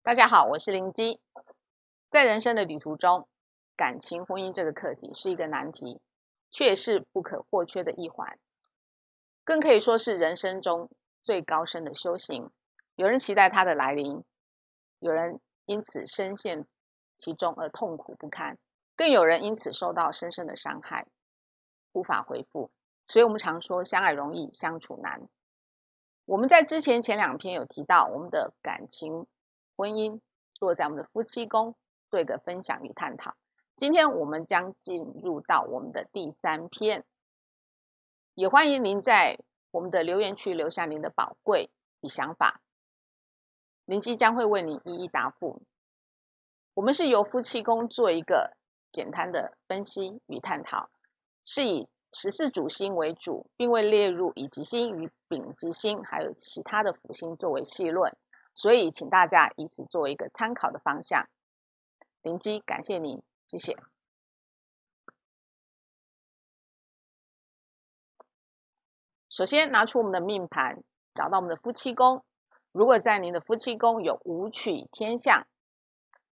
大家好，我是林基。在人生的旅途中，感情、婚姻这个课题是一个难题，却是不可或缺的一环，更可以说是人生中最高深的修行。有人期待它的来临，有人因此深陷其中而痛苦不堪，更有人因此受到深深的伤害，无法恢复。所以我们常说相爱容易相处难。我们在前2篇有提到我们的感情婚姻落在我们的夫妻宫做一个分享与探讨。今天我们将进入到我们的第3篇，也欢迎您在我们的留言区留下您的宝贵与想法，林基将会为您一一答复。我们是由夫妻宫做一个简单的分析与探讨，是以14主星为主，并未列入乙己星与丙己星还有其他的辅星作为细论，所以请大家以此作为一个参考的方向。林基感谢您，谢谢。首先拿出我们的命盘，找到我们的夫妻宫。如果在您的夫妻宫有武曲天相，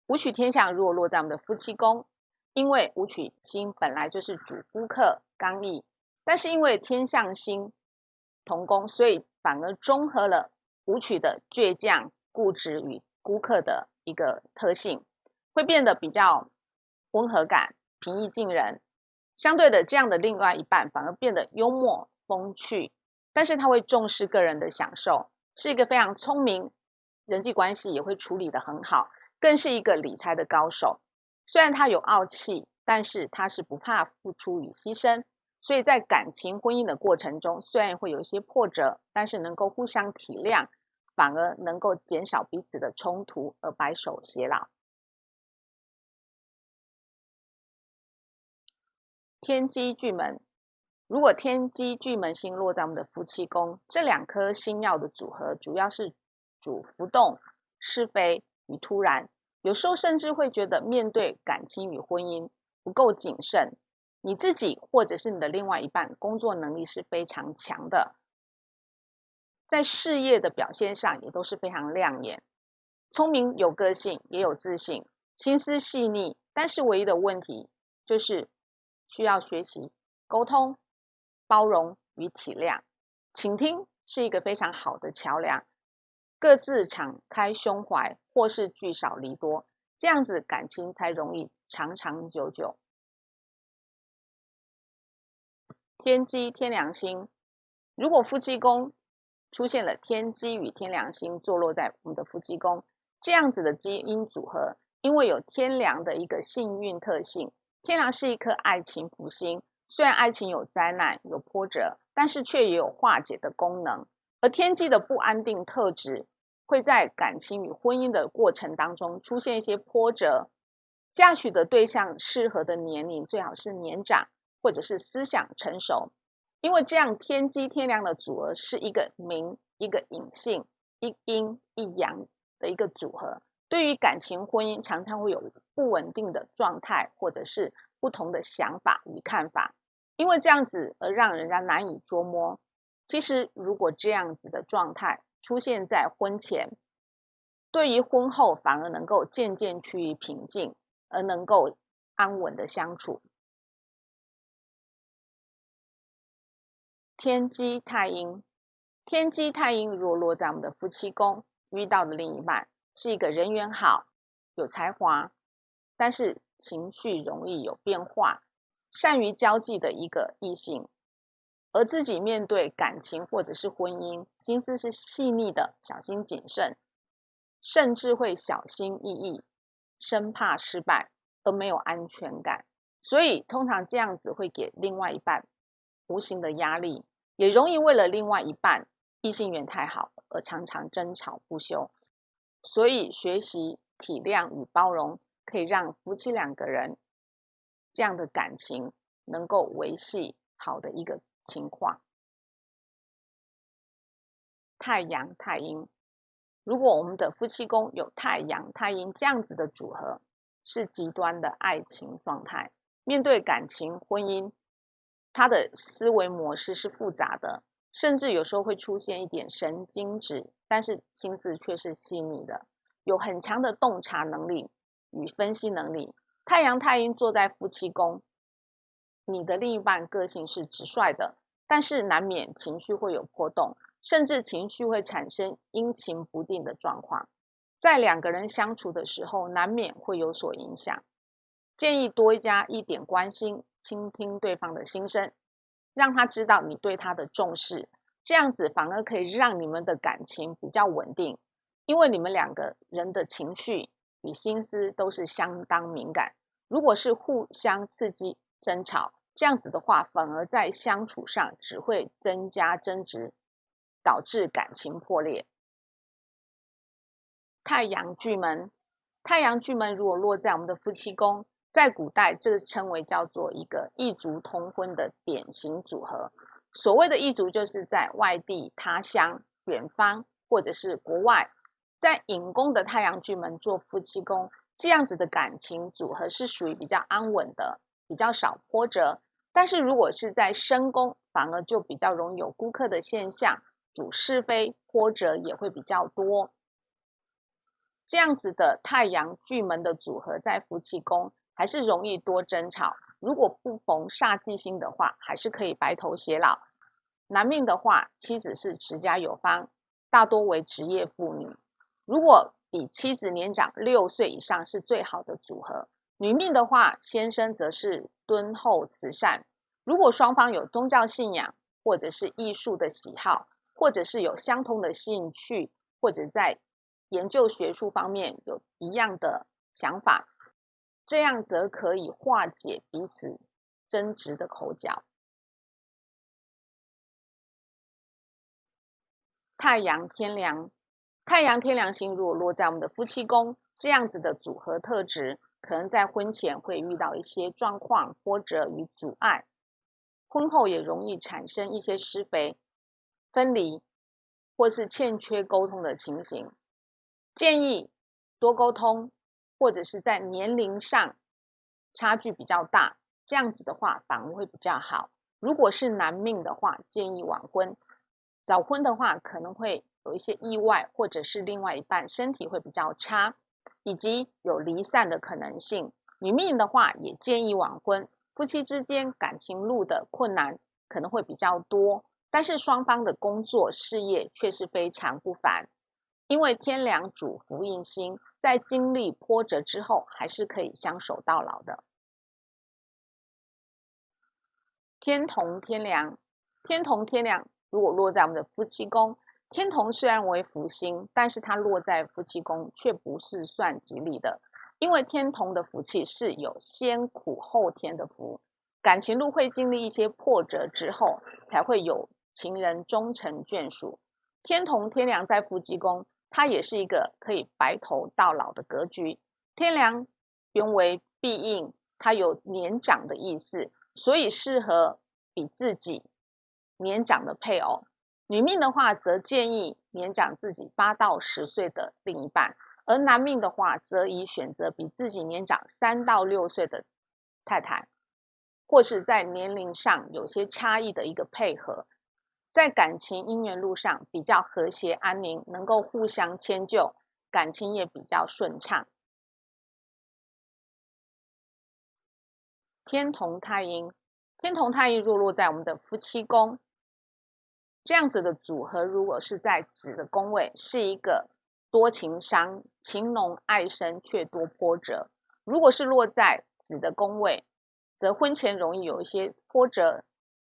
武曲天相如果落在我们的夫妻宫，因为武曲星本来就是主夫克刚毅，但是因为天相星同宫，所以反而中和了武曲的倔强、固执与孤客的一个特性，会变得比较温和感、平易近人。相对的，这样的另外一半反而变得幽默风趣，但是他会重视个人的享受，是一个非常聪明，人际关系也会处理得很好，更是一个理财的高手。虽然他有傲气，但是他是不怕付出与牺牲，所以在感情婚姻的过程中，虽然会有一些波折，但是能够互相体谅，反而能够减少彼此的冲突而白首偕老。天机巨门，如果天机巨门星落在我们的夫妻宫，这2颗星曜的组合主要是主浮动、是非与突然，有时候甚至会觉得面对感情与婚姻不够谨慎，你自己或者是你的另外一半工作能力是非常强的，在事业的表现上也都是非常亮眼，聪明有个性也有自信，心思细腻，但是唯一的问题就是需要学习沟通、包容与体谅，倾听是一个非常好的桥梁，各自敞开胸怀，或是聚少离多，这样子感情才容易长长久久。天机天梁星，如果夫妻宫出现了天机与天梁星坐落在我们的夫妻宫，这样子的基因组合，因为有天梁的一个幸运特性，天梁是一颗爱情福星，虽然爱情有灾难有波折，但是却也有化解的功能，而天机的不安定特质会在感情与婚姻的过程当中出现一些波折，嫁娶的对象适合的年龄最好是年长或者是思想成熟，因为这样天机天梁的组合是一个明一个隐性，一阴一阳的一个组合，对于感情婚姻常常会有不稳定的状态，或者是不同的想法与看法，因为这样子而让人家难以捉摸。其实如果这样子的状态出现在婚前，对于婚后反而能够渐渐趋于平静，而能够安稳的相处。天机太阴，天机太阴如果落在我们的夫妻宫，遇到的另一半是一个人缘好、有才华，但是情绪容易有变化、善于交际的一个异性，而自己面对感情或者是婚姻，心思是细腻的、小心谨慎，甚至会小心翼翼，生怕失败而没有安全感，所以通常这样子会给另外一半无形的压力，也容易为了另外一半异性缘太好而常常争吵不休。所以学习体谅与包容，可以让夫妻2个人这样的感情能够维系好的一个情况。太阳太阴，如果我们的夫妻宫有太阳太阴这样子的组合，是极端的爱情状态，面对感情婚姻，他的思维模式是复杂的，甚至有时候会出现一点神经质，但是心思却是细腻的，有很强的洞察能力与分析能力。太阳太阴坐在夫妻宫，你的另一半个性是直率的，但是难免情绪会有波动，甚至情绪会产生阴晴不定的状况。在两个人相处的时候，难免会有所影响。建议多加一点关心，倾听对方的心声，让他知道你对他的重视，这样子反而可以让你们的感情比较稳定，因为你们两个人的情绪与心思都是相当敏感。如果是互相刺激争吵，这样子的话，反而在相处上只会增加争执，导致感情破裂。太阳巨门，太阳巨门如果落在我们的夫妻宫，在古代这个称为叫做一个异族通婚的典型组合。所谓的异族，就是在外地、他乡、远方或者是国外，在寅宫的太阳巨门做夫妻宫，这样子的感情组合是属于比较安稳的，比较少波折。但是如果是在申宫，反而就比较容易有孤客的现象，主是非，波折也会比较多。这样子的太阳巨门的组合在夫妻宫还是容易多争吵，如果不逢煞忌星的话，还是可以白头偕老。男命的话，妻子是持家有方，大多为职业妇女，如果比妻子年长6岁以上是最好的组合。女命的话，先生则是敦厚慈善，如果双方有宗教信仰，或者是艺术的喜好，或者是有相同的兴趣，或者在研究学术方面有一样的想法，这样则可以化解彼此争执的口角。太阳天梁，太阳天梁星如果落在我们的夫妻宫，这样子的组合特质，可能在婚前会遇到一些状况、波折与阻碍，婚后也容易产生一些施肥、分离或是欠缺沟通的情形。建议多沟通，或者是在年龄上差距比较大，这样子的话反而会比较好。如果是男命的话，建议晚婚。早婚的话，可能会有一些意外，或者是另外一半身体会比较差，以及有离散的可能性。女命的话，也建议晚婚。夫妻之间感情路的困难可能会比较多，但是双方的工作事业却是非常不凡。因为天梁主福印星，在经历波折之后，还是可以相守到老的。天同天梁，天同天梁如果落在我们的夫妻宫，天同虽然为福星，但是它落在夫妻宫却不是算吉利的，因为天同的福气是有先苦后甜的福，感情路会经历一些波折之后，才会有情人终成眷属。天同天梁在夫妻宫，它也是一个可以白头到老的格局。天梁原为必应，它有年长的意思，所以适合比自己年长的配偶。女命的话，则建议年长自己8到10岁的另一半，而男命的话，则以选择比自己年长3到6岁的太太，或是在年龄上有些差异的一个配合，在感情姻缘路上比较和谐安宁，能够互相迁就，感情也比较顺畅。天同太阴，天同太阴落在我们的夫妻宫，这样子的组合，如果是在子的宫位，是一个多情商、情浓爱深却多波折；如果是落在子的宫位，则婚前容易有一些波折，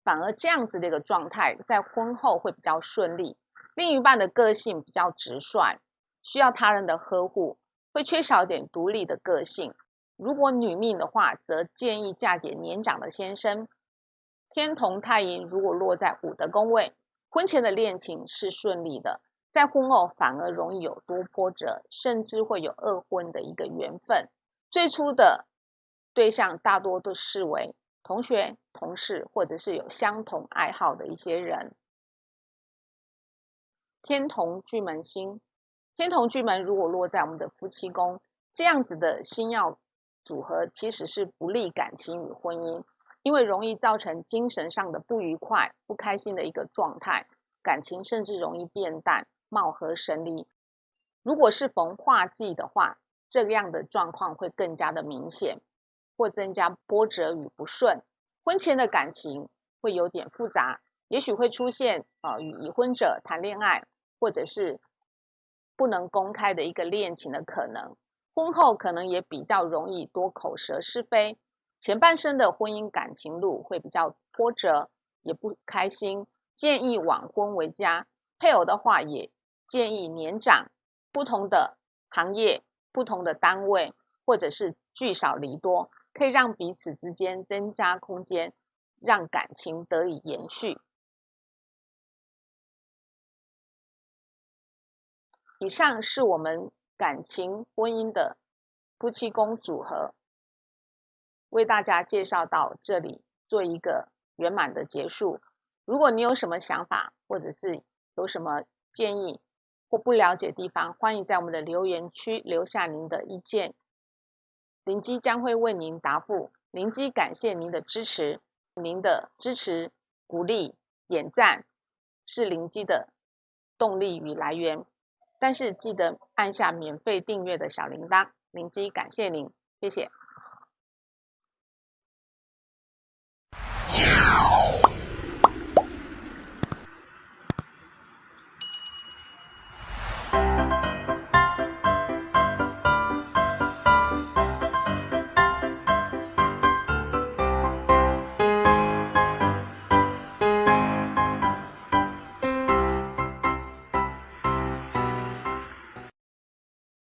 反而这样子的一个状态，在婚后会比较顺利。另一半的个性比较直率，需要他人的呵护，会缺少一点独立的个性。如果女命的话，则建议嫁给年长的先生。天同太阴如果落在午的宫位，婚前的恋情是顺利的，在婚后反而容易有多波折，甚至会有二婚的一个缘分。最初的对象大多都视为同学、同事，或者是有相同爱好的一些人。天同巨门星，天同巨门如果落在我们的夫妻宫，这样子的星曜组合其实是不利感情与婚姻，因为容易造成精神上的不愉快、不开心的一个状态，感情甚至容易变淡、貌合神离。如果是逢化忌的话，这样的状况会更加的明显，或增加波折与不顺。婚前的感情会有点复杂，也许会出现与已婚者谈恋爱，或者是不能公开的一个恋情的可能。婚后可能也比较容易多口舌是非，前半生的婚姻感情路会比较波折，也不开心，建议晚婚为佳。配偶的话也建议年长，不同的行业、不同的单位，或者是聚少离多，可以让彼此之间增加空间，让感情得以延续。以上是我们感情婚姻的夫妻宫组合，为大家介绍到这里，做一个圆满的结束。如果你有什么想法，或者是有什么建议或不了解的地方，欢迎在我们的留言区留下您的意见，灵基将会为您答复。灵基感谢您的支持，您的支持、鼓励、点赞是灵基的动力与来源。但是记得按下免费订阅的小铃铛，灵基感谢您，谢谢。